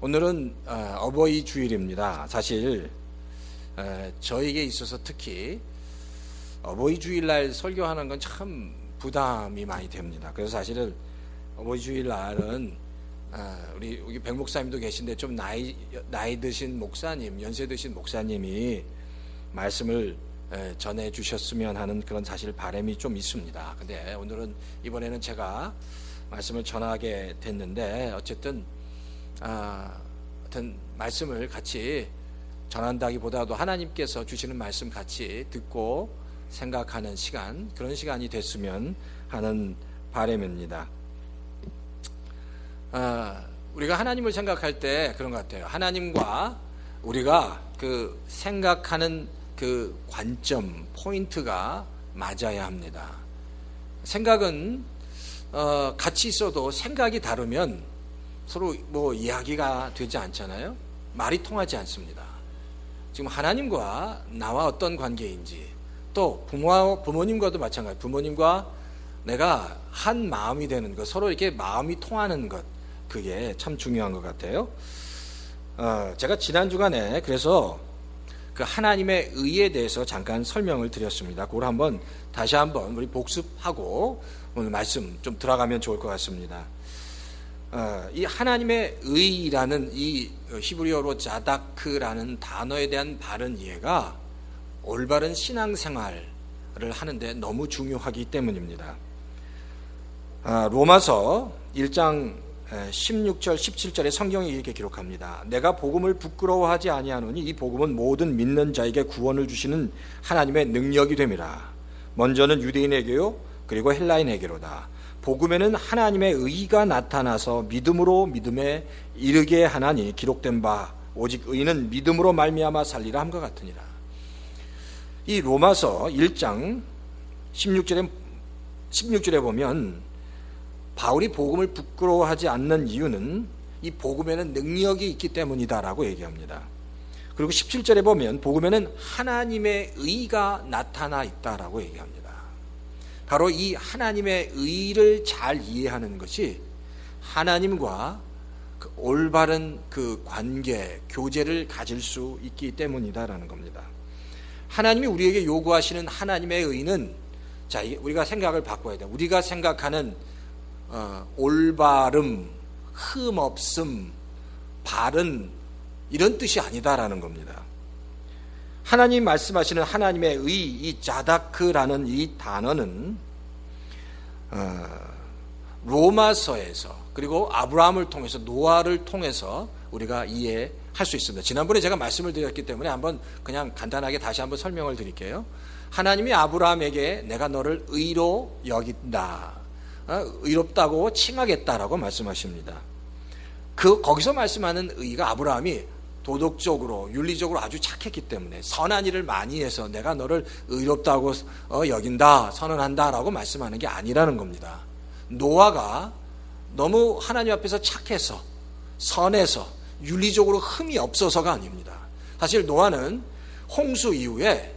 오늘은 어버이 주일입니다. 사실 저에게 있어서 특히 어버이 주일날 설교하는 건 참 부담이 많이 됩니다. 그래서 사실은 어버이 주일날은 우리 백 목사님도 계신데 좀 나이 드신 목사님, 연세 드신 목사님이 말씀을 전해 주셨으면 하는 그런 사실 바람이 좀 있습니다. 근데 오늘은 이번에는 제가 말씀을 전하게 됐는데 어쨌든 말씀을 같이 전한다기보다도 하나님께서 주시는 말씀 같이 듣고 생각하는 시간, 그런 시간이 됐으면 하는 바람입니다. 우리가 하나님을 생각할 때 그런 것 같아요. 하나님과 우리가 그 생각하는 그 관점, 포인트가 맞아야 합니다. 생각은 같이 있어도 생각이 다르면 서로 이야기가 되지 않잖아요. 말이 통하지 않습니다. 지금 하나님과 나와 어떤 관계인지, 또 부모님과도 마찬가지. 부모님과 내가 한 마음이 되는 것, 서로 이렇게 마음이 통하는 것, 그게 참 중요한 것 같아요. 제가 지난 주간에 그래서 그 하나님의 의에 대해서 잠깐 설명을 드렸습니다. 그걸 다시 한번 우리 복습하고 오늘 말씀 좀 들어가면 좋을 것 같습니다. 이 하나님의 의라는 이 히브리어로 자다크라는 단어에 대한 바른 이해가 올바른 신앙생활을 하는데 너무 중요하기 때문입니다. 로마서 1장 16절 17절에 성경이 이렇게 기록합니다. 내가 복음을 부끄러워하지 아니하노니 이 복음은 모든 믿는 자에게 구원을 주시는 하나님의 능력이 됨이라. 먼저는 유대인에게요 그리고 헬라인에게로다. 복음에는 하나님의 의가 나타나서 믿음으로 믿음에 이르게 하나니 기록된 바 오직 의는 믿음으로 말미암아 살리라 함과 같으니라. 이 로마서 1장 16절에 보면 바울이 복음을 부끄러워하지 않는 이유는 이 복음에는 능력이 있기 때문이다라고 얘기합니다. 그리고 17절에 보면 복음에는 하나님의 의가 나타나 있다라고 얘기합니다. 바로 이 하나님의 의를 잘 이해하는 것이 하나님과 그 올바른 그 관계, 교제를 가질 수 있기 때문이다라는 겁니다. 하나님이 우리에게 요구하시는 하나님의 의는, 자, 우리가 생각을 바꿔야 돼요. 우리가 생각하는 올바름, 흠없음, 바른 이런 뜻이 아니다라는 겁니다. 하나님 말씀하시는 하나님의 의, 이 자다크라는 이 단어는 로마서에서 그리고 아브라함을 통해서 노아를 통해서 우리가 이해할 수 있습니다. 지난번에 제가 말씀을 드렸기 때문에 그냥 간단하게 다시 한번 설명을 드릴게요. 하나님이 아브라함에게 내가 너를 의로 여긴다, 의롭다고 칭하겠다라고 말씀하십니다. 거기서 말씀하는 의가 아브라함이 도덕적으로 윤리적으로 아주 착했기 때문에 선한 일을 많이 해서 내가 너를 의롭다고 여긴다, 선언한다라고 말씀하는 게 아니라는 겁니다. 노아가 너무 하나님 앞에서 착해서 선해서 윤리적으로 흠이 없어서가 아닙니다. 사실 노아는 홍수 이후에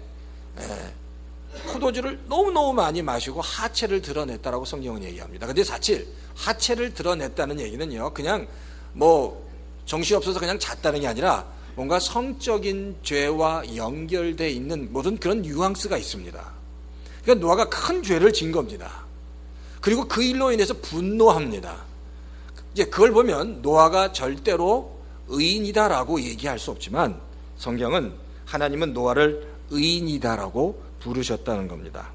포도주를 너무너무 많이 마시고 하체를 드러냈다라고 성경은 얘기합니다. 근데 사실 하체를 드러냈다는 얘기는요, 그냥 정신없어서 그냥 잤다는 게 아니라 뭔가 성적인 죄와 연결되어 있는 모든 그런 뉘앙스가 있습니다. 그러니까 노아가 큰 죄를 진 겁니다. 그리고 그 일로 인해서 분노합니다. 이제 그걸 보면 노아가 절대로 의인이다라고 얘기할 수 없지만 성경은 하나님은 노아를 의인이다라고 부르셨다는 겁니다.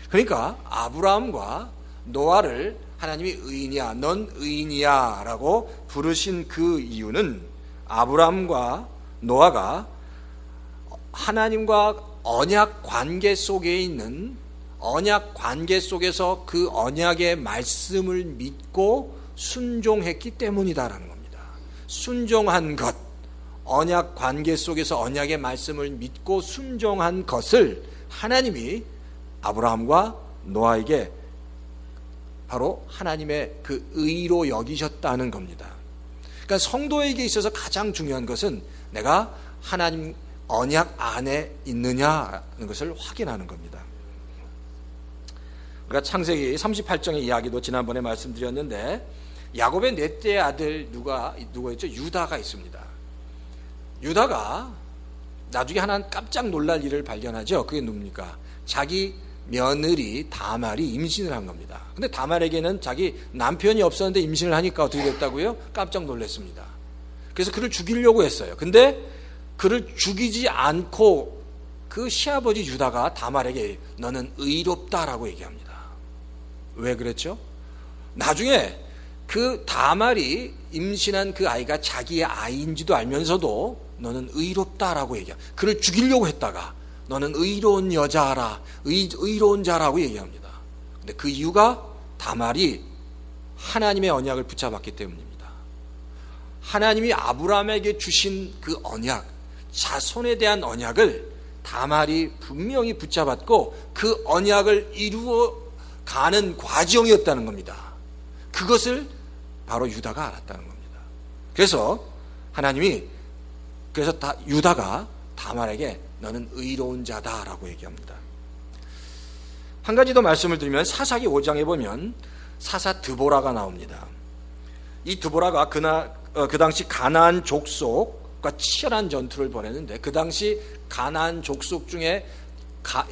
그러니까 아브라함과 노아를 하나님이 의인이야, 넌 의인이야 라고 부르신 그 이유는 아브라함과 노아가 하나님과 언약 관계 속에 있는 언약 관계 속에서 그 언약의 말씀을 믿고 순종했기 때문이다라는 겁니다. 순종한 것, 언약 관계 속에서 언약의 말씀을 믿고 순종한 것을 하나님이 아브라함과 노아에게 바로 하나님의 그 의로 여기셨다는 겁니다. 그러니까 성도에게 있어서 가장 중요한 것은 내가 하나님 언약 안에 있느냐는 것을 확인하는 겁니다. 우리가 창세기 38장의 이야기도 지난번에 말씀드렸는데 야곱의 넷째 아들 누구였죠? 유다가 있습니다. 유다가 나중에 하나는 깜짝 놀랄 일을 발견하죠. 그게 뭡니까? 자기 며느리 다말이 임신을 한 겁니다. 근데 다말에게는 자기 남편이 없었는데 임신을 하니까 어떻게 됐다고요? 깜짝 놀랐습니다. 그래서 그를 죽이려고 했어요. 근데 그를 죽이지 않고 그 시아버지 유다가 다말에게 너는 의롭다라고 얘기합니다. 왜 그랬죠? 나중에 그 다말이 임신한 그 아이가 자기의 아이인지도 알면서도 너는 의롭다라고 얘기합니다. 그를 죽이려고 했다가 너는 의로운 여자라, 의로운 자라고 얘기합니다. 근데 그 이유가 다말이 하나님의 언약을 붙잡았기 때문입니다. 하나님이 아브라함에게 주신 그 언약, 자손에 대한 언약을 다말이 분명히 붙잡았고 그 언약을 이루어가는 과정이었다는 겁니다. 그것을 바로 유다가 알았다는 겁니다. 그래서 하나님이 유다가 다말에게 너는 의로운 자다라고 얘기합니다. 한 가지 더 말씀을 드리면 사사기 5장에 보면 사사 드보라가 나옵니다. 이 드보라가 그 당시 가나안 족속과 치열한 전투를 벌였는데 그 당시 가나안 족속 중에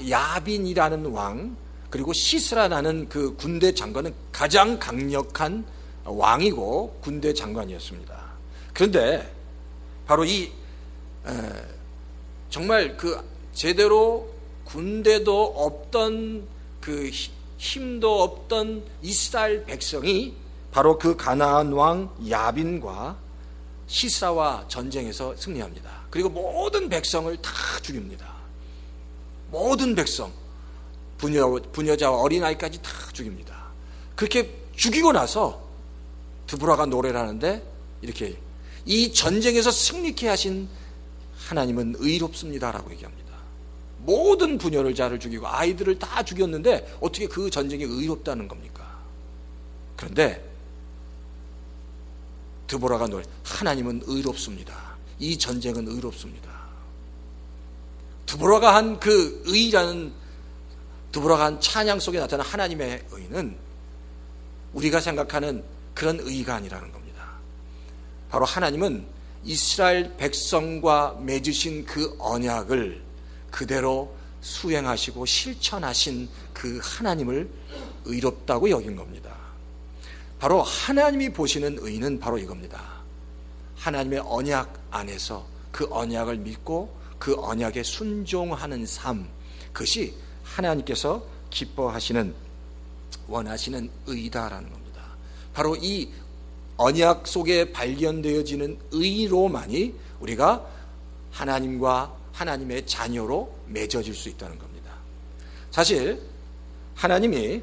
야빈이라는 왕 그리고 시스라라는 그 군대 장관은 가장 강력한 왕이고 군대 장관이었습니다. 그런데 바로 이 정말 그 제대로 군대도 없던 그 힘도 없던 이스라엘 백성이 바로 그 가나안 왕 야빈과 시스라와 전쟁에서 승리합니다. 그리고 모든 백성을 다 죽입니다. 모든 백성, 부녀자와 어린아이까지 다 죽입니다. 그렇게 죽이고 나서 드보라가 노래를 하는데 이렇게 이 전쟁에서 승리케 하신 하나님은 의롭습니다라고 얘기합니다. 모든 부녀를 자를 죽이고 아이들을 다 죽였는데 어떻게 그 전쟁이 의롭다는 겁니까? 그런데 드보라가 노래 하나님은 의롭습니다. 이 전쟁은 의롭습니다. 드보라가 한 그 의라는 드보라가 한 찬양 속에 나타난 하나님의 의는 우리가 생각하는 그런 의가 아니라는 겁니다. 바로 하나님은 이스라엘 백성과 맺으신 그 언약을 그대로 수행하시고 실천하신 그 하나님을 의롭다고 여긴 겁니다. 바로 하나님이 보시는 의는 바로 이겁니다. 하나님의 언약 안에서 그 언약을 믿고 그 언약에 순종하는 삶, 그것이 하나님께서 기뻐하시는 원하시는 의다라는 겁니다. 바로 이 언약 속에 발견되어지는 의로만이 우리가 하나님과 하나님의 자녀로 맺어질 수 있다는 겁니다. 사실 하나님이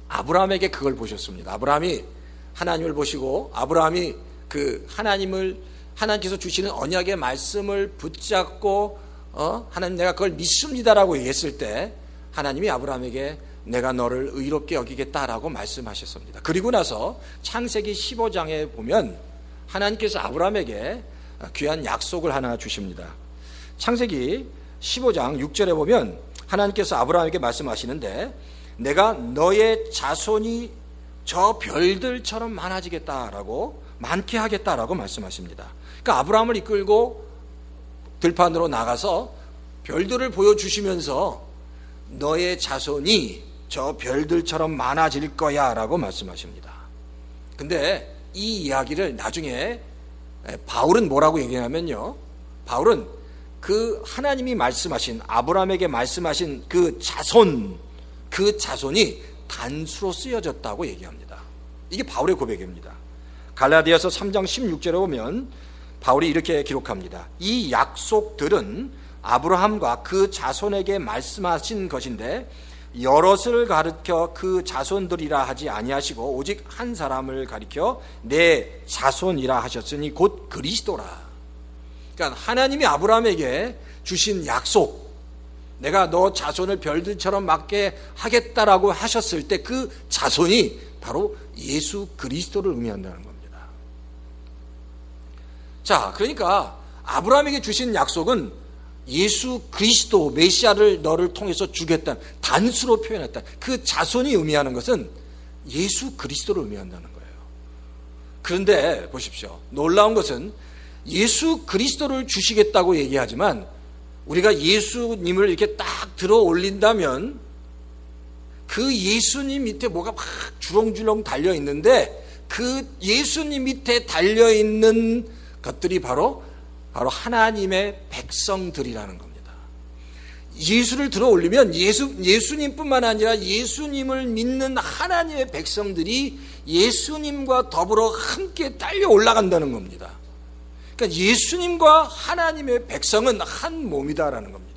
아브라함에게 그걸 보셨습니다. 아브라함이 하나님을 보시고 아브라함이 그 하나님께서 주시는 언약의 말씀을 붙잡고 하나님 내가 그걸 믿습니다라고 얘기했을 때 하나님이 아브라함에게 내가 너를 의롭게 여기겠다라고 말씀하셨습니다. 그리고 나서 창세기 15장에 보면 하나님께서 아브라함에게 귀한 약속을 하나 주십니다. 창세기 15장 6절에 보면 하나님께서 아브라함에게 말씀하시는데 내가 너의 자손이 저 별들처럼 많아지겠다라고 많게 하겠다라고 말씀하십니다. 그러니까 아브라함을 이끌고 들판으로 나가서 별들을 보여주시면서 너의 자손이 저 별들처럼 많아질 거야 라고 말씀하십니다. 근데 이 이야기를 나중에 바울은 뭐라고 얘기하냐면요, 바울은 그 하나님이 말씀하신 아브라함에게 말씀하신 그 자손이 단수로 쓰여졌다고 얘기합니다. 이게 바울의 고백입니다. 갈라디아서 3장 16절에 보면 바울이 이렇게 기록합니다. 이 약속들은 아브라함과 그 자손에게 말씀하신 것인데 여럿을 가리켜 그 자손들이라 하지 아니하시고 오직 한 사람을 가리켜 내 자손이라 하셨으니 곧 그리스도라. 그러니까 하나님이 아브라함에게 주신 약속, 내가 너 자손을 별들처럼 많게 하겠다라고 하셨을 때 그 자손이 바로 예수 그리스도를 의미한다는 겁니다. 자, 그러니까 아브라함에게 주신 약속은 예수 그리스도 메시아를 너를 통해서 주겠다는 단수로 표현했다. 그 자손이 의미하는 것은 예수 그리스도를 의미한다는 거예요. 그런데 보십시오. 놀라운 것은 예수 그리스도를 주시겠다고 얘기하지만 우리가 예수님을 이렇게 딱 들어 올린다면 그 예수님 밑에 뭐가 막 주렁주렁 달려 있는데 그 예수님 밑에 달려 있는 것들이 바로 하나님의 백성들이라는 겁니다. 예수를 들어 올리면 예수님뿐만 아니라 예수님을 믿는 하나님의 백성들이 예수님과 더불어 함께 딸려 올라간다는 겁니다. 그러니까 예수님과 하나님의 백성은 한 몸이다라는 겁니다.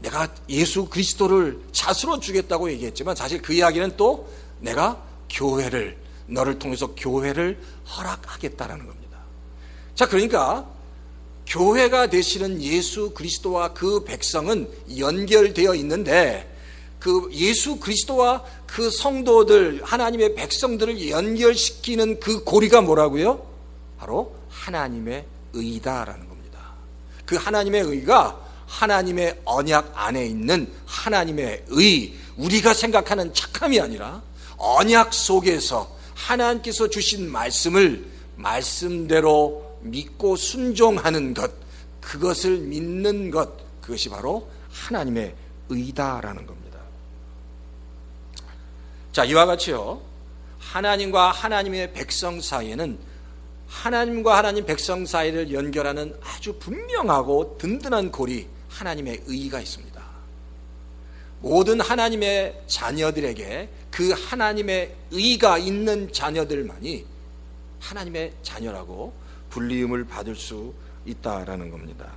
내가 예수 그리스도를 잣으로 주겠다고 얘기했지만 사실 그 이야기는 또 내가 너를 통해서 교회를 허락하겠다라는 겁니다. 자, 그러니까 교회가 되시는 예수 그리스도와 그 백성은 연결되어 있는데 그 예수 그리스도와 그 성도들, 하나님의 백성들을 연결시키는 그 고리가 뭐라고요? 바로 하나님의 의다라는 겁니다. 그 하나님의 의가 하나님의 언약 안에 있는 하나님의 의, 우리가 생각하는 착함이 아니라 언약 속에서 하나님께서 주신 말씀을 말씀대로 믿고 순종하는 것, 그것을 믿는 것, 그것이 바로 하나님의 의다라는 겁니다. 자, 이와 같이요, 하나님과 하나님의 백성 사이에는 하나님과 하나님 백성 사이를 연결하는 아주 분명하고 든든한 고리, 하나님의 의가 있습니다. 모든 하나님의 자녀들에게 그 하나님의 의가 있는 자녀들만이 하나님의 자녀라고 불리움을 받을 수 있다라는 겁니다.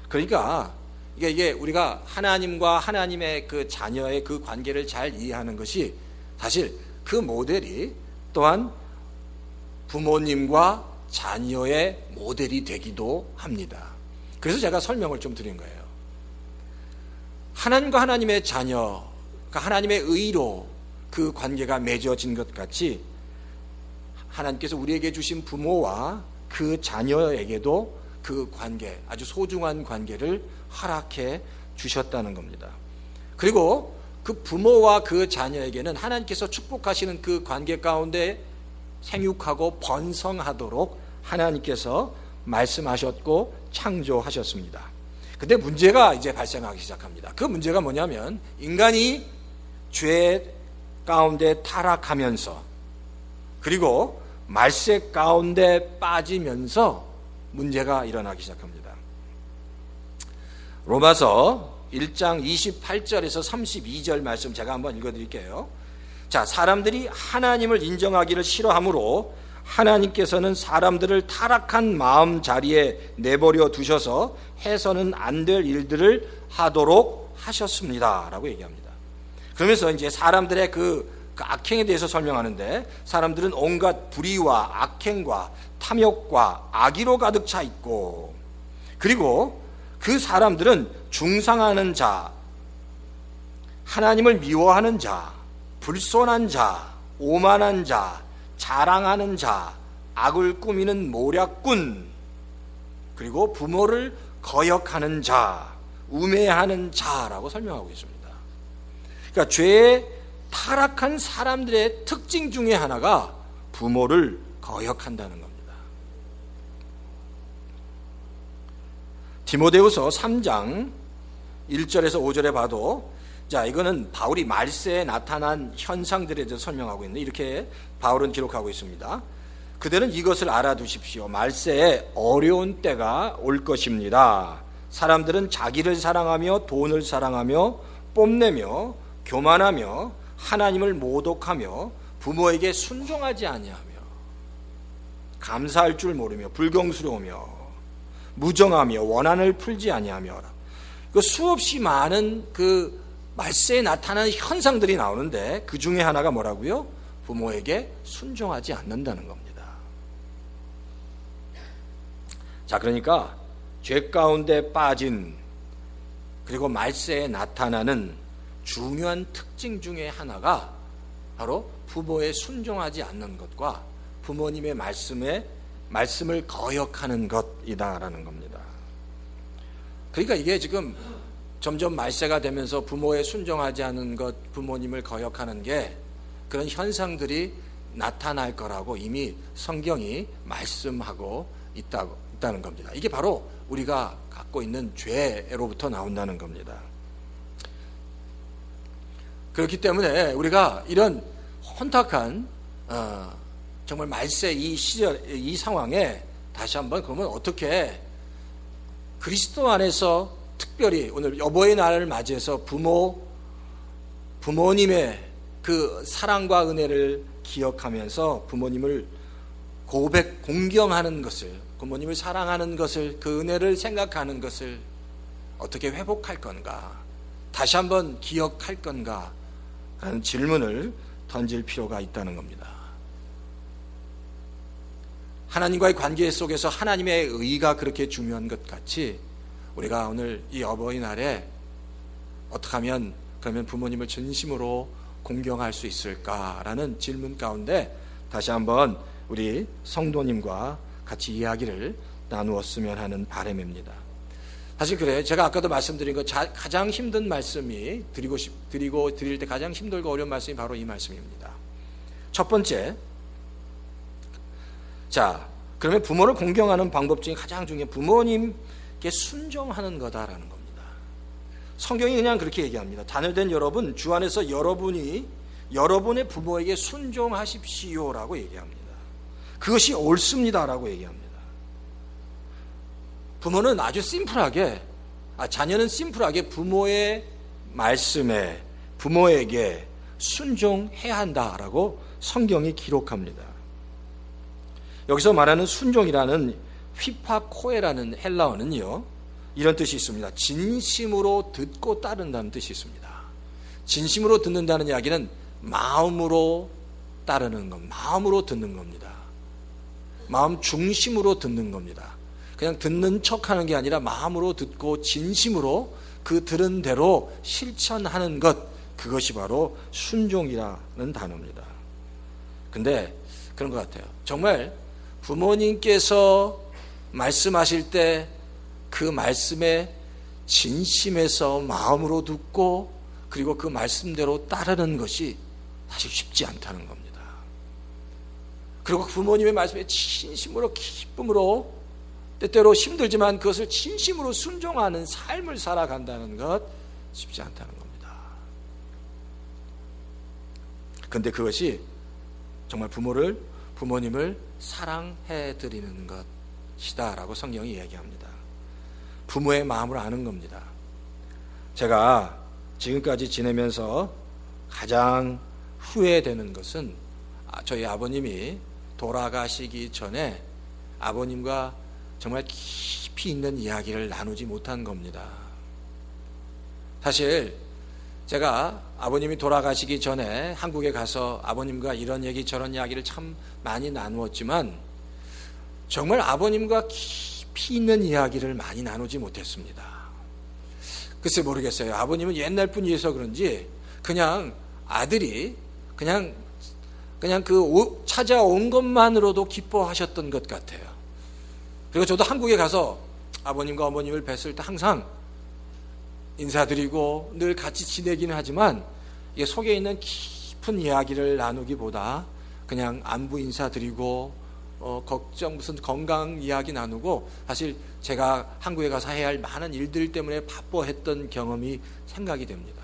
그러니까 이게 우리가 하나님과 하나님의 그 자녀의 그 관계를 잘 이해하는 것이 사실 그 모델이 또한 부모님과 자녀의 모델이 되기도 합니다. 그래서 제가 설명을 좀 드린 거예요. 하나님과 하나님의 자녀, 하나님의 의로 그 관계가 맺어진 것 같이 하나님께서 우리에게 주신 부모와 그 자녀에게도 그 관계, 아주 소중한 관계를 허락해 주셨다는 겁니다. 그리고 그 부모와 그 자녀에게는 하나님께서 축복하시는 그 관계 가운데 생육하고 번성하도록 하나님께서 말씀하셨고 창조하셨습니다. 근데 문제가 이제 발생하기 시작합니다. 그 문제가 뭐냐면 인간이 죄 가운데 타락하면서 그리고 말세 가운데 빠지면서 문제가 일어나기 시작합니다. 로마서 1장 28절에서 32절 말씀 제가 한번 읽어드릴게요. 자, 사람들이 하나님을 인정하기를 싫어하므로 하나님께서는 사람들을 타락한 마음 자리에 내버려 두셔서 해서는 안 될 일들을 하도록 하셨습니다 라고 얘기합니다. 그러면서 이제 사람들의 그 악행에 대해서 설명하는데 사람들은 온갖 불의와 악행과 탐욕과 악의로 가득 차 있고 그리고 그 사람들은 중상하는 자, 하나님을 미워하는 자, 불손한 자, 오만한 자, 자랑하는 자, 악을 꾸미는 모략꾼, 그리고 부모를 거역하는 자, 우매하는 자라고 설명하고 있습니다. 그러니까 죄에 타락한 사람들의 특징 중에 하나가 부모를 거역한다는 겁니다. 디모데후서 3장 1절에서 5절에 봐도 자, 이거는 바울이 말세에 나타난 현상들에 대해서 설명하고 있는데 이렇게 바울은 기록하고 있습니다. 그들은 이것을 알아두십시오. 말세에 어려운 때가 올 것입니다. 사람들은 자기를 사랑하며 돈을 사랑하며 뽐내며 교만하며 하나님을 모독하며 부모에게 순종하지 아니하며 감사할 줄 모르며 불경스러우며 무정하며 원한을 풀지 아니하며 그 수없이 많은 그 말세에 나타나는 현상들이 나오는데 그 중에 하나가 뭐라고요? 부모에게 순종하지 않는다는 겁니다. 자, 그러니까 죄 가운데 빠진 그리고 말세에 나타나는 중요한 특징 중에 하나가 바로 부모에 순종하지 않는 것과 부모님의 말씀을 거역하는 것이다라는 겁니다. 그러니까 이게 지금 점점 말세가 되면서 부모에 순종하지 않는 것, 부모님을 거역하는 게 그런 현상들이 나타날 거라고 이미 성경이 말씀하고 있다는 겁니다. 이게 바로 우리가 갖고 있는 죄로부터 나온다는 겁니다. 그렇기 때문에 우리가 이런 혼탁한 정말 말세 이 시절 이 상황에 다시 한번 그러면 어떻게 그리스도 안에서 특별히 오늘 어버이날을 맞이해서 부모님의 그 사랑과 은혜를 기억하면서 부모님을 공경하는 것을, 부모님을 사랑하는 것을, 그 은혜를 생각하는 것을 어떻게 회복할 건가, 다시 한번 기억할 건가 하는 질문을 던질 필요가 있다는 겁니다. 하나님과의 관계 속에서 하나님의 의가 그렇게 중요한 것 같이 우리가 오늘 이 어버이날에 어떻게 하면 그러면 부모님을 진심으로 공경할 수 있을까라는 질문 가운데 다시 한번 우리 성도님과 같이 이야기를 나누었으면 하는 바람입니다. 사실 그래, 제가 아까도 말씀드린 것 가장 힘든 말씀이 드릴 때 가장 힘들고 어려운 말씀이 바로 이 말씀입니다. 첫 번째, 자, 그러면 부모를 공경하는 방법 중에 가장 중요한 부모님께 순종하는 거다라는 겁니다. 성경이 그냥 그렇게 얘기합니다. 자녀된 여러분, 주 안에서 여러분이 여러분의 부모에게 순종하십시오라고 얘기합니다. 그것이 옳습니다라고 얘기합니다. 부모는 아주 심플하게, 자녀는 심플하게 부모의 말씀에, 부모에게 순종해야 한다라고 성경이 기록합니다. 여기서 말하는 순종이라는 휘파코에라는 헬라어는요, 이런 뜻이 있습니다. 진심으로 듣고 따른다는 뜻이 있습니다. 진심으로 듣는다는 이야기는 마음으로 따르는 것, 마음으로 듣는 겁니다. 마음 중심으로 듣는 겁니다. 그냥 듣는 척하는 게 아니라 마음으로 듣고 진심으로 그 들은 대로 실천하는 것, 그것이 바로 순종이라는 단어입니다. 근데 그런 것 같아요. 정말 부모님께서 말씀하실 때 그 말씀에 진심에서 마음으로 듣고 그리고 그 말씀대로 따르는 것이 사실 쉽지 않다는 겁니다. 그리고 부모님의 말씀에 진심으로 기쁨으로 때때로 힘들지만 그것을 진심으로 순종하는 삶을 살아간다는 것 쉽지 않다는 겁니다. 그런데 그것이 정말 부모님을 사랑해 드리는 것이다라고 성경이 이야기합니다. 부모의 마음을 아는 겁니다. 제가 지금까지 지내면서 가장 후회되는 것은 저희 아버님이 돌아가시기 전에 아버님과 정말 깊이 있는 이야기를 나누지 못한 겁니다. 사실 제가 아버님이 돌아가시기 전에 한국에 가서 아버님과 이런 얘기 저런 이야기를 참 많이 나누었지만 정말 아버님과 깊이 있는 이야기를 많이 나누지 못했습니다. 글쎄 모르겠어요. 아버님은 옛날 분이어서 그런지 그냥 아들이 그냥 찾아온 것만으로도 기뻐하셨던 것 같아요. 그리고 저도 한국에 가서 아버님과 어머님을 뵀을 때 항상 인사드리고 늘 같이 지내기는 하지만 이게 속에 있는 깊은 이야기를 나누기보다 그냥 안부 인사드리고 걱정 무슨 건강 이야기 나누고 사실 제가 한국에 가서 해야 할 많은 일들 때문에 바빠했던 경험이 생각이 됩니다.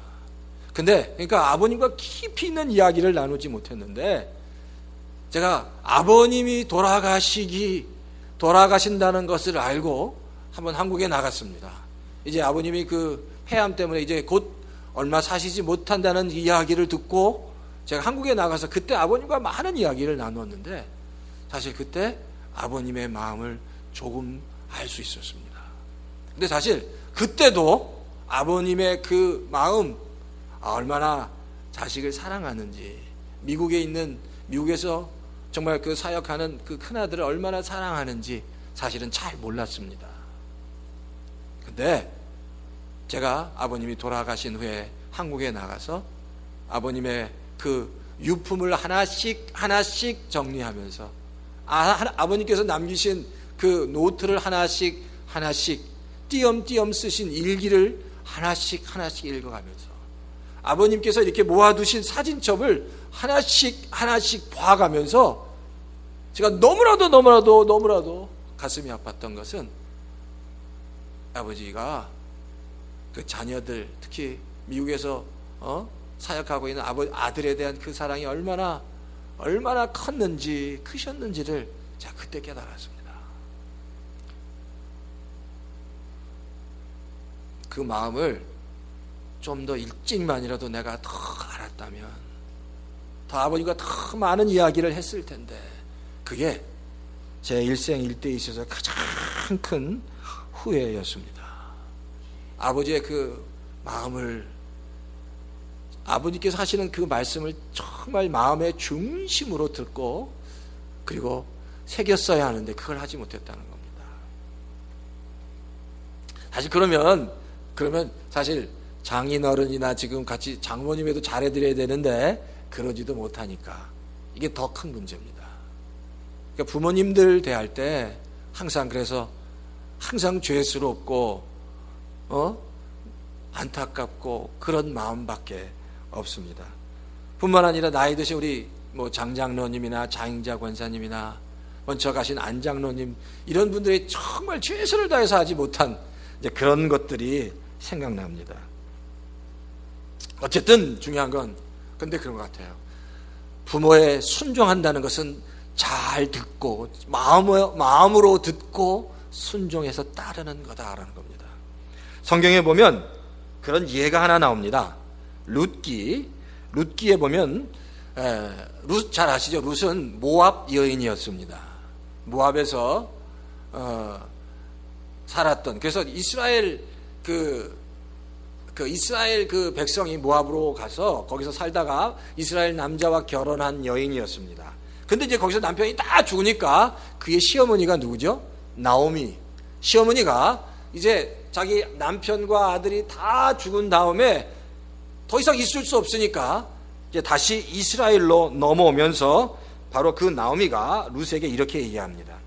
근데 그러니까 아버님과 깊이 있는 이야기를 나누지 못했는데 제가 아버님이 돌아가신다는 것을 알고 한번 한국에 나갔습니다. 이제 아버님이 그 폐암 때문에 이제 곧 얼마 사시지 못한다는 이야기를 듣고 제가 한국에 나가서 그때 아버님과 많은 이야기를 나눴는데 사실 그때 아버님의 마음을 조금 알 수 있었습니다. 근데 사실 그때도 아버님의 그 마음, 얼마나 자식을 사랑하는지, 미국에서 정말 그 사역하는 그 큰아들을 얼마나 사랑하는지 사실은 잘 몰랐습니다. 근데 제가 아버님이 돌아가신 후에 한국에 나가서 아버님의 그 유품을 하나씩 정리하면서 아버님께서 남기신 그 노트를 하나씩 띄엄띄엄 쓰신 일기를 하나씩 읽어가면서 아버님께서 이렇게 모아두신 사진첩을 하나씩 하나씩 봐가면서 제가 너무나도 가슴이 아팠던 것은 아버지가 그 자녀들, 특히 미국에서 사역하고 있는 아들에 대한 그 사랑이 얼마나 크셨는지를 제가 그때 깨달았습니다. 그 마음을 좀 더 일찍만이라도 내가 더 알았다면, 더 아버님과 더 많은 이야기를 했을 텐데, 그게 제 일생 일대에 있어서 가장 큰 후회였습니다. 아버지의 그 마음을, 아버지께서 하시는 그 말씀을 정말 마음의 중심으로 듣고 그리고 새겼어야 하는데 그걸 하지 못했다는 겁니다. 사실 그러면 사실 장인어른이나 지금 같이 장모님에도 잘해드려야 되는데 그러지도 못하니까 이게 더 큰 문제입니다. 그러니까 부모님들 대할 때 항상 죄스럽고 안타깝고 그런 마음밖에 없습니다. 뿐만 아니라 나이 드신 우리 장장로님이나 장인자 권사님이나 먼저 가신 안장로님, 이런 분들이 정말 최선을 다해서 하지 못한 이제 그런 것들이 생각납니다. 어쨌든 중요한 건 근데 그런 것 같아요. 부모에 순종한다는 것은 잘 듣고 마음으로 듣고 순종해서 따르는 거다라는 겁니다. 성경에 보면 그런 예가 하나 나옵니다. 룻기에 보면 룻 잘 아시죠? 룻은 모압 여인이었습니다. 모압에서 살았던, 그래서 이스라엘 이스라엘 백성이 모압으로 가서 거기서 살다가 이스라엘 남자와 결혼한 여인이었습니다. 근데 이제 거기서 남편이 다 죽으니까 그의 시어머니가 누구죠? 나오미. 시어머니가 이제 자기 남편과 아들이 다 죽은 다음에 더 이상 있을 수 없으니까 이제 다시 이스라엘로 넘어오면서 바로 그 나오미가 룻에게 이렇게 얘기합니다.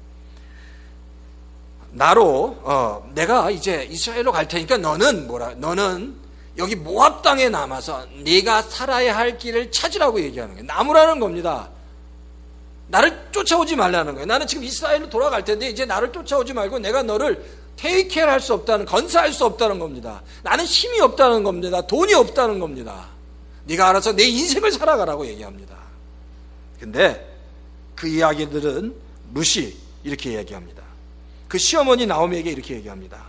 내가 이제 이스라엘로 갈 테니까 너는 여기 모압 땅에 남아서 네가 살아야 할 길을 찾으라고 얘기하는 거예요. 남으라는 겁니다. 나를 쫓아오지 말라는 거예요. 나는 지금 이스라엘로 돌아갈 텐데 이제 나를 쫓아오지 말고 내가 너를 테이크케어 할 수 없다는, 건사할 수 없다는 겁니다. 나는 힘이 없다는 겁니다. 돈이 없다는 겁니다. 네가 알아서 내 인생을 살아가라고 얘기합니다. 근데 그 이야기들은 룻이 이렇게 얘기합니다. 그 시어머니 나오미에게 이렇게 얘기합니다.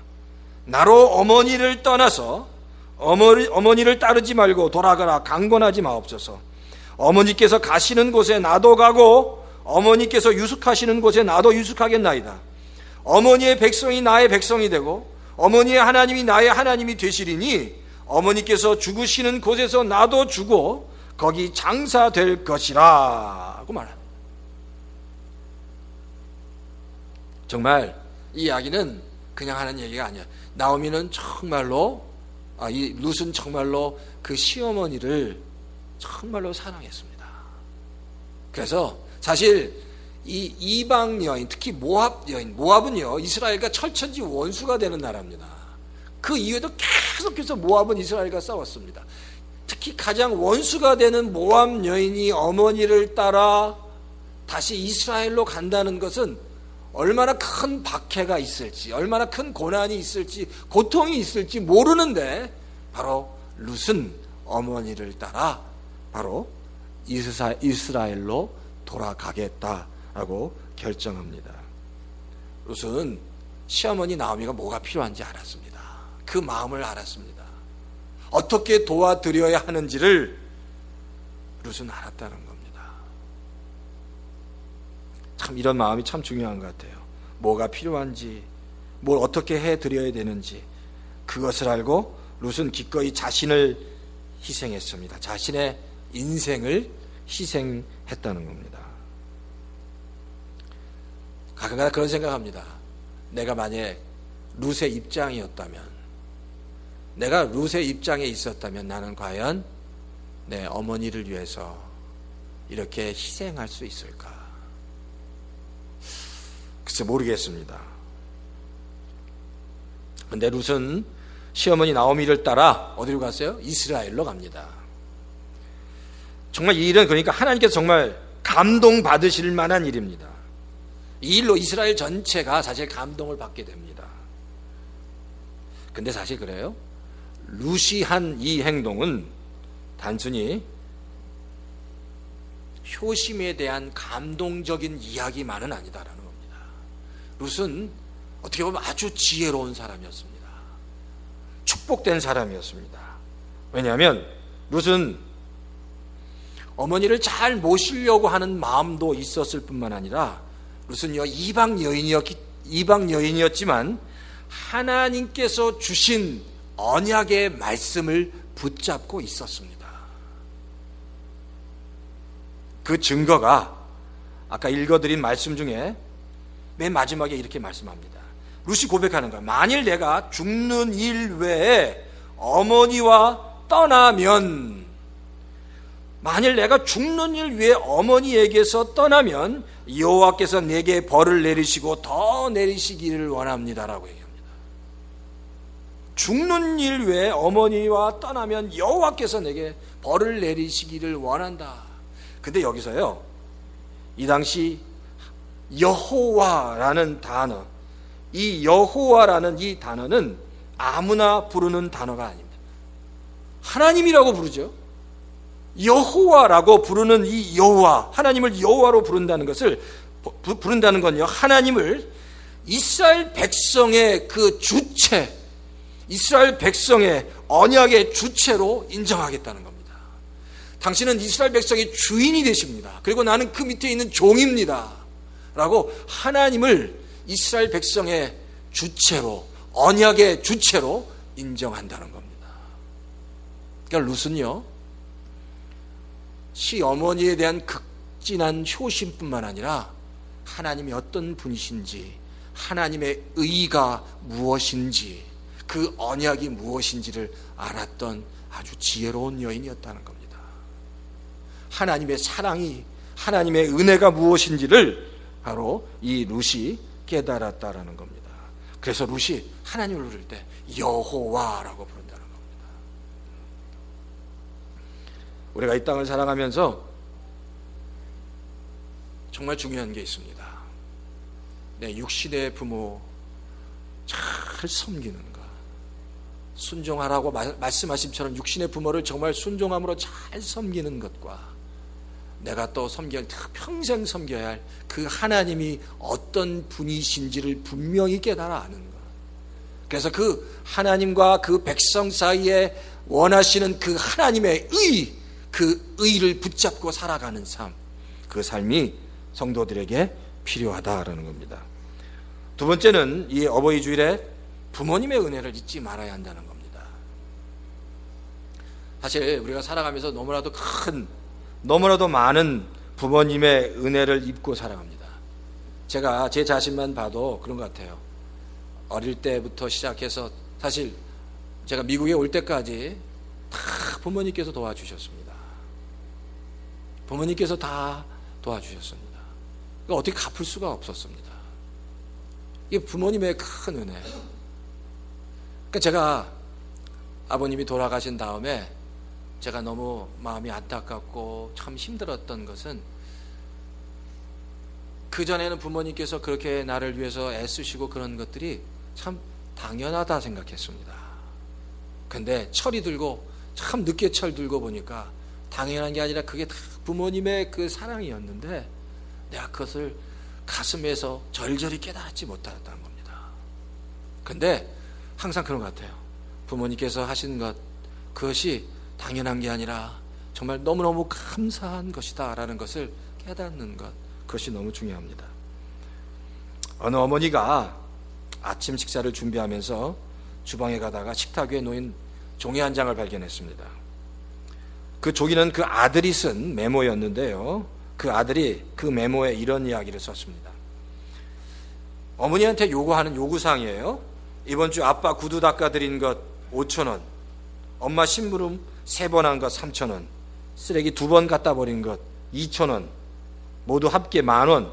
나로 어머니를 떠나서 어머니를 따르지 말고 돌아가라. 강권하지 마옵소서. 어머니께서 가시는 곳에 나도 가고 어머니께서 유숙하시는 곳에 나도 유숙하겠나이다. 어머니의 백성이 나의 백성이 되고 어머니의 하나님이 나의 하나님이 되시리니 어머니께서 죽으시는 곳에서 나도 죽고 거기 장사될 것이라 하고 말합니다. 정말 이 이야기는 그냥 하는 얘기가 아니야. 나오미는 정말로 이 룻은 정말로 그 시어머니를 정말로 사랑했습니다. 그래서 사실 이 이방 여인, 특히 모압 여인, 모압은요 이스라엘과 철천지 원수가 되는 나라입니다. 그 이후에도 계속해서 모압은 이스라엘과 싸웠습니다. 특히 가장 원수가 되는 모압 여인이 어머니를 따라 다시 이스라엘로 간다는 것은 얼마나 큰 박해가 있을지, 얼마나 큰 고난이 있을지, 고통이 있을지 모르는데 바로 룻은 어머니를 따라 바로 이스라엘로 돌아가겠다라고 결정합니다. 룻은 시어머니 나오미가 뭐가 필요한지 알았습니다. 그 마음을 알았습니다. 어떻게 도와드려야 하는지를 룻은 알았다는 겁니다. 참 이런 마음이 참 중요한 것 같아요. 뭐가 필요한지, 뭘 어떻게 해드려야 되는지 그것을 알고 룻은 기꺼이 자신을 희생했습니다. 자신의 인생을 희생했다는 겁니다. 가끔가다 그런 생각합니다. 내가 만약 룻의 입장이었다면, 내가 룻의 입장에 있었다면 나는 과연 내 어머니를 위해서 이렇게 희생할 수 있을까? 글쎄 모르겠습니다. 근데 룻은 시어머니 나오미를 따라 어디로 갔어요? 이스라엘로 갑니다. 정말 이 일은 그러니까 하나님께서 정말 감동받으실 만한 일입니다. 이 일로 이스라엘 전체가 사실 감동을 받게 됩니다. 근데 사실 그래요? 룻이 한 이 행동은 단순히 효심에 대한 감동적인 이야기만은 아니다라는 겁니다. 룻은 어떻게 보면 아주 지혜로운 사람이었습니다. 축복된 사람이었습니다. 왜냐하면 룻은 어머니를 잘 모시려고 하는 마음도 있었을 뿐만 아니라 룻은요 이방 여인이었지만 하나님께서 주신 언약의 말씀을 붙잡고 있었습니다. 그 증거가 아까 읽어드린 말씀 중에 맨 마지막에 이렇게 말씀합니다. 룻이 고백하는 거예요. 만일 내가 죽는 일 외에 어머니와 떠나면, 만일 내가 죽는 일 외에 어머니에게서 떠나면 여호와께서 내게 벌을 내리시고 더 내리시기를 원합니다라고 얘기합니다. 죽는 일 외에 어머니와 떠나면 여호와께서 내게 벌을 내리시기를 원한다. 근데 여기서요, 이 당시 여호와라는 단어, 이 여호와라는 이 단어는 아무나 부르는 단어가 아닙니다. 하나님이라고 부르죠. 여호와라고 부르는 이 여호와, 하나님을 여호와로 부른다는 것을, 부른다는 건요, 하나님을 이스라엘 백성의 그 주체, 이스라엘 백성의 언약의 주체로 인정하겠다는 겁니다. 당신은 이스라엘 백성의 주인이 되십니다. 그리고 나는 그 밑에 있는 종입니다. 라고 하나님을 이스라엘 백성의 주체로, 언약의 주체로 인정한다는 겁니다. 그러니까 룻은요, 시어머니에 대한 극진한 효심뿐만 아니라 하나님이 어떤 분이신지, 하나님의 의가 무엇인지, 그 언약이 무엇인지를 알았던 아주 지혜로운 여인이었다는 겁니다. 하나님의 사랑이, 하나님의 은혜가 무엇인지를 바로 이 룻이 깨달았다라는 겁니다. 그래서 룻이 하나님을 부를 때 여호와라고 부른다는 겁니다. 우리가 이 땅을 살아가면서 정말 중요한 게 있습니다. 내 육신의 부모 잘 섬기는 것, 순종하라고 말씀하심처럼 육신의 부모를 정말 순종함으로 잘 섬기는 것과 내가 또 섬겨야 할, 평생 섬겨야 할 그 하나님이 어떤 분이신지를 분명히 깨달아 아는 것. 그래서 그 하나님과 그 백성 사이에 원하시는 그 하나님의 의, 그 의를 붙잡고 살아가는 삶, 그 삶이 성도들에게 필요하다라는 겁니다. 두 번째는 이 어버이 주일에 부모님의 은혜를 잊지 말아야 한다는 겁니다. 사실 우리가 살아가면서 너무나도 많은 부모님의 은혜를 입고 살아갑니다. 제가 제 자신만 봐도 그런 것 같아요. 어릴 때부터 시작해서 사실 제가 미국에 올 때까지 다 부모님께서 도와주셨습니다. 부모님께서 다 도와주셨습니다. 그러니까 어떻게 갚을 수가 없었습니다. 이게 부모님의 큰 은혜. 그러니까 제가 아버님이 돌아가신 다음에 제가 너무 마음이 안타깝고 참 힘들었던 것은, 그전에는 부모님께서 그렇게 나를 위해서 애쓰시고 그런 것들이 참 당연하다 생각했습니다. 근데 철이 들고, 참 늦게 철 들고 보니까 당연한 게 아니라 그게 다 부모님의 그 사랑이었는데 내가 그것을 가슴에서 절절히 깨달지 못했다는 겁니다. 근데 항상 그런 것 같아요. 부모님께서 하신 것, 그것이 당연한 게 아니라 정말 너무너무 감사한 것이다 라는 것을 깨닫는 것, 그것이 너무 중요합니다. 어느 어머니가 아침 식사를 준비하면서 주방에 가다가 식탁 위에 놓인 종이 한 장을 발견했습니다. 그 종이는 그 아들이 쓴 메모였는데요, 그 아들이 그 메모에 이런 이야기를 썼습니다. 어머니한테 요구하는 요구사항이에요. 이번 주 아빠 구두 닦아드린 것 5,000원, 엄마 심부름 3번 한 것 3,000원, 쓰레기 2번 갖다 버린 것 2,000원, 모두 합계 10,000원,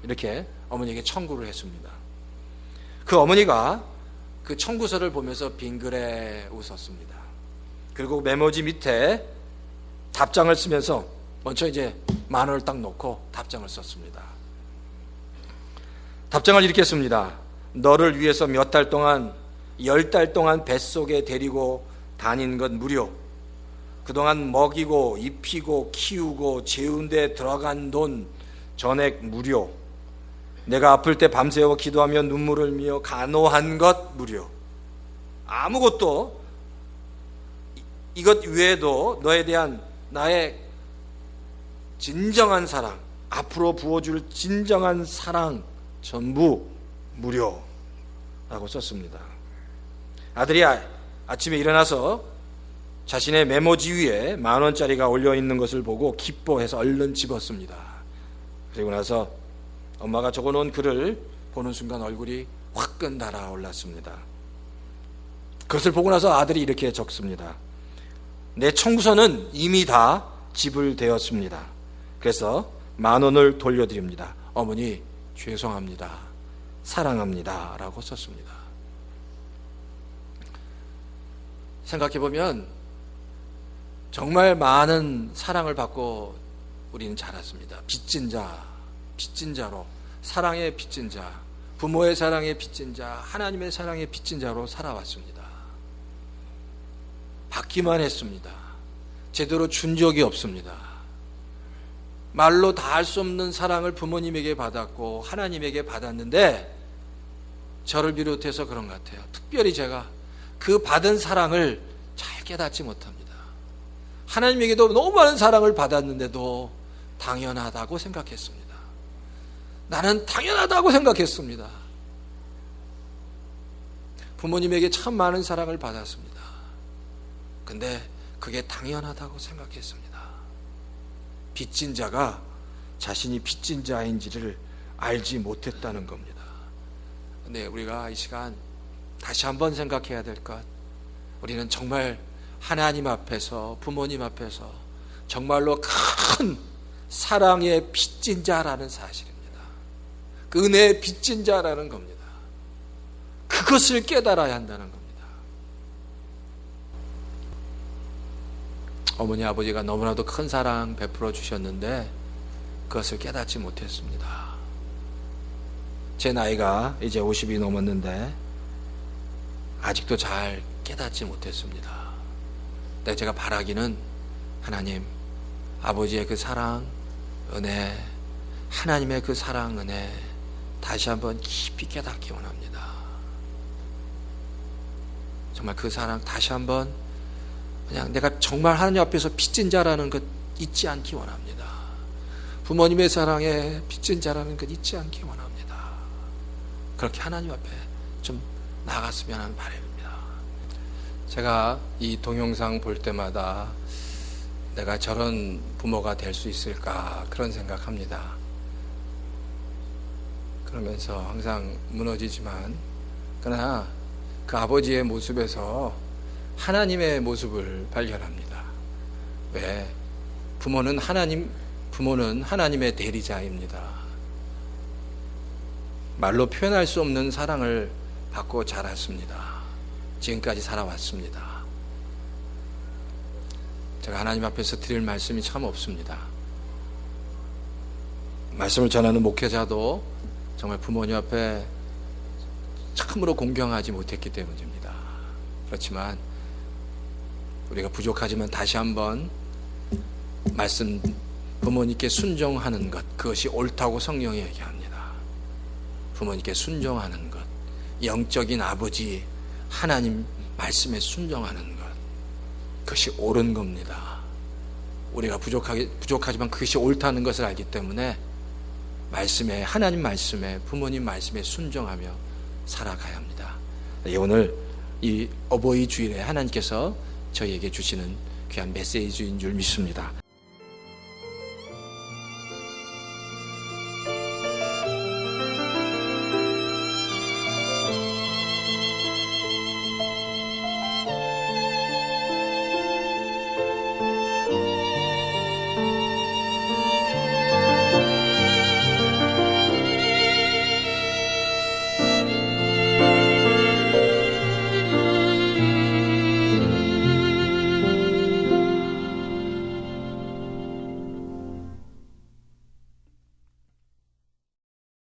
이렇게 어머니에게 청구를 했습니다. 그 어머니가 그 청구서를 보면서 빙그레 웃었습니다. 그리고 메모지 밑에 답장을 쓰면서 먼저 이제 10,000원을 딱 놓고 답장을 썼습니다. 답장을 이렇게 씁니다. 너를 위해서 몇 달 동안 10달 동안 뱃속에 데리고 다닌 것 무료. 그동안 먹이고 입히고 키우고 재운 데 들어간 돈 전액 무료. 내가 아플 때 밤새워 기도하며 눈물을 흘리며 간호한 것 무료. 아무것도 이것 외에도 너에 대한 나의 진정한 사랑, 앞으로 부어줄 진정한 사랑 전부 무료라고 썼습니다. 아들이 아침에 일어나서 자신의 메모지 위에 10,000원짜리가 올려있는 것을 보고 기뻐해서 얼른 집었습니다. 그리고 나서 엄마가 적어놓은 글을 보는 순간 얼굴이 화끈 달아올랐습니다. 그것을 보고 나서 아들이 이렇게 적습니다. 내 청구서는 이미 다 지불되었습니다. 그래서 10,000원을 돌려드립니다. 어머니 죄송합니다. 사랑합니다. 라고 썼습니다. 생각해보면 정말 많은 사랑을 받고 우리는 자랐습니다. 빚진 자로, 사랑의 빚진 자, 부모의 사랑의 빚진 자, 하나님의 사랑의 빚진 자로 살아왔습니다. 받기만 했습니다. 제대로 준 적이 없습니다. 말로 다 할 수 없는 사랑을 부모님에게 받았고 하나님에게 받았는데 저를 비롯해서 그런 것 같아요. 특별히 제가 그 받은 사랑을 잘 깨닫지 못합니다. 하나님에게도 너무 많은 사랑을 받았는데도 당연하다고 생각했습니다. 나는 당연하다고 생각했습니다. 부모님에게 참 많은 사랑을 받았습니다. 근데 그게 당연하다고 생각했습니다. 빚진 자가 자신이 빚진 자인지를 알지 못했다는 겁니다. 근데 우리가 이 시간 다시 한번 생각해야 될 것, 우리는 정말 하나님 앞에서, 부모님 앞에서 정말로 큰 사랑의 빚진 자라는 사실입니다. 그 은혜의 빚진 자라는 겁니다. 그것을 깨달아야 한다는 겁니다. 어머니 아버지가 너무나도 큰 사랑 베풀어 주셨는데 그것을 깨닫지 못했습니다. 제 나이가 이제 50이 넘었는데 아직도 잘 깨닫지 못했습니다. 근데 제가 바라기는 하나님, 아버지의 그 사랑, 은혜, 하나님의 그 사랑, 은혜 다시 한번 깊이 깨닫기 원합니다. 정말 그 사랑 다시 한번, 그냥 내가 정말 하나님 앞에서 빚진 자라는 것 잊지 않기 원합니다. 부모님의 사랑에 빚진 자라는 것 잊지 않기 원합니다. 그렇게 하나님 앞에 좀 나갔으면 하는 바람입니다. 제가 이 동영상 볼 때마다 내가 저런 부모가 될 수 있을까 그런 생각합니다. 그러면서 항상 무너지지만 그러나 그 아버지의 모습에서 하나님의 모습을 발견합니다. 왜? 부모는 하나님의 대리자입니다. 말로 표현할 수 없는 사랑을 받고 자랐습니다. 지금까지 살아왔습니다. 제가 하나님 앞에서 드릴 말씀이 참 없습니다. 말씀을 전하는 목회자도 정말 부모님 앞에 참으로 공경하지 못했기 때문입니다. 그렇지만 우리가 부족하지만 다시 한번 말씀, 부모님께 순종하는 것, 그것이 옳다고 성경이 얘기합니다. 부모님께 순종하는 것, 영적인 아버지 하나님 말씀에 순종하는 것, 그것이 옳은 겁니다. 우리가 부족하지만 그것이 옳다는 것을 알기 때문에 말씀에, 하나님 말씀에, 부모님 말씀에 순종하며 살아가야 합니다. 오늘 이 어버이 주일에 하나님께서 저희에게 주시는 귀한 메시지인 줄 믿습니다.